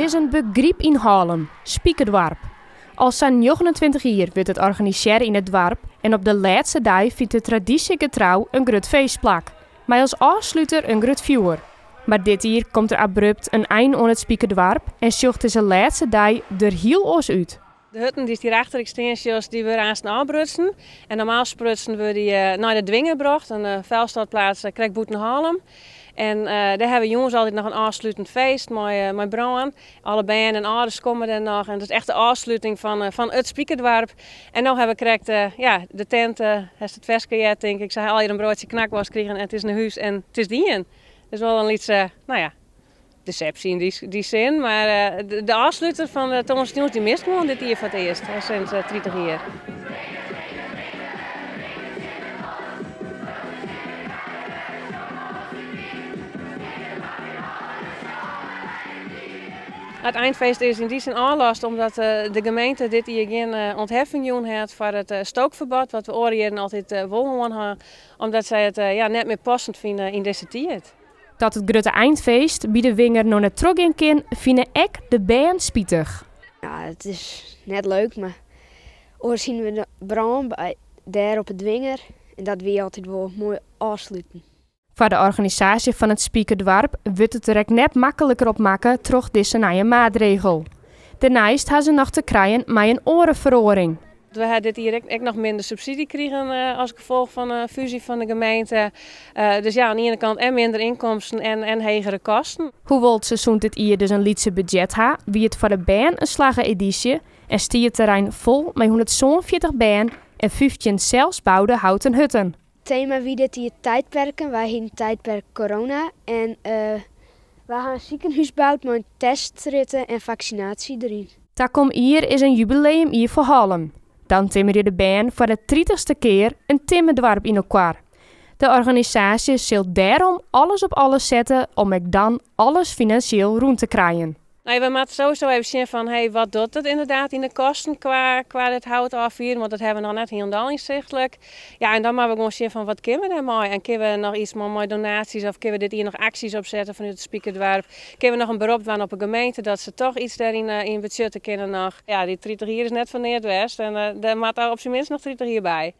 is een begrip in Haarlem, Spiekersdwarp. Al zijn 29 jaar wordt het organiseren in het dorp en op de laatste dag vindt de traditiegetrouw een groot feestplak. Maar als afsluiter een groot vuur. Maar dit jaar komt er abrupt een eind aan het Spiekersdwarp en zocht deze laatste dag er heel oors uit. De hutten die hierachter extensies die we aan aanbrutsen. En normaal sprutsen we die naar de Dwinger gebracht, een vuilstortplaats Krekboeten Haarlem. En daar hebben jongens altijd nog een afsluitend feest met brand. Alle banden en ouders komen er nog. En dat is echt de afsluiting van het Spiekersdwarp. En nu hebben we correct, de tent, heeft het vestkajet, denk ik. Ik zei al je een broodje knakwas kregen en het is een huis en het is dien. Dus wel een iets, deceptie in die zin. Maar de afsluiter van de Thomas Nieuws die mist gewoon dit hier voor het eerst. Sinds 30 jaar. Het eindfeest is in die zin aanlast omdat de gemeente dit jaar geen ontheffing doen heeft voor het stookverbod. Wat we oren altijd willen hebben. Omdat zij het net meer passend vinden in deze tijd. Dat het grote eindfeest bij de Winger nog net terug in kan, vinden ik de band spietig. Ja, het is net leuk, maar ooit zien we de brand daar op het Winger. En dat wil je altijd wel mooi afsluiten. Voor de organisatie van het Spiekersdwarp wordt het er net makkelijker op maken terug deze nieuwe maatregel. Daarnaast hebben ze nog te krijgen met een orenverhoring. We hebben dit hier ook nog minder subsidie gekregen als gevolg van een fusie van de gemeente. Dus ja, aan de ene kant en minder inkomsten en hogere kosten. Hoewel het seizoen dit jaar dus een lietse budget had, wie het voor de band een slageneditie en stier het terrein vol met 140 band en 15 zelfbouwde houten hutten. Het thema wie dit hier tijdperken, wij hebben tijdperk corona en we gaan een ziekenhuis bouwen met testritten en vaccinatie erin. Takom hier is een jubileum hier voor Haarlem. Dan timmerde de band voor de 30ste keer een timmerdwarp in elkaar. De organisatie zal daarom alles op alles zetten om ik dan alles financieel rond te krijgen. Nou, we moeten sowieso even zien van wat doet het inderdaad in de kosten qua het hout afvieren, want dat hebben we nog net helemaal inzichtelijk. Ja, en dan moeten we gewoon zien van wat kunnen we daarmee en kunnen we nog iets met donaties of kunnen we dit hier nog acties opzetten vanuit het Spiekersdwarp. Kunnen we nog een beroep doen op een gemeente dat ze toch iets daarin in budgetten kunnen nog. Ja, die 30 hier is net van Neerwest en daar moet er op zijn minst nog 30 hierbij.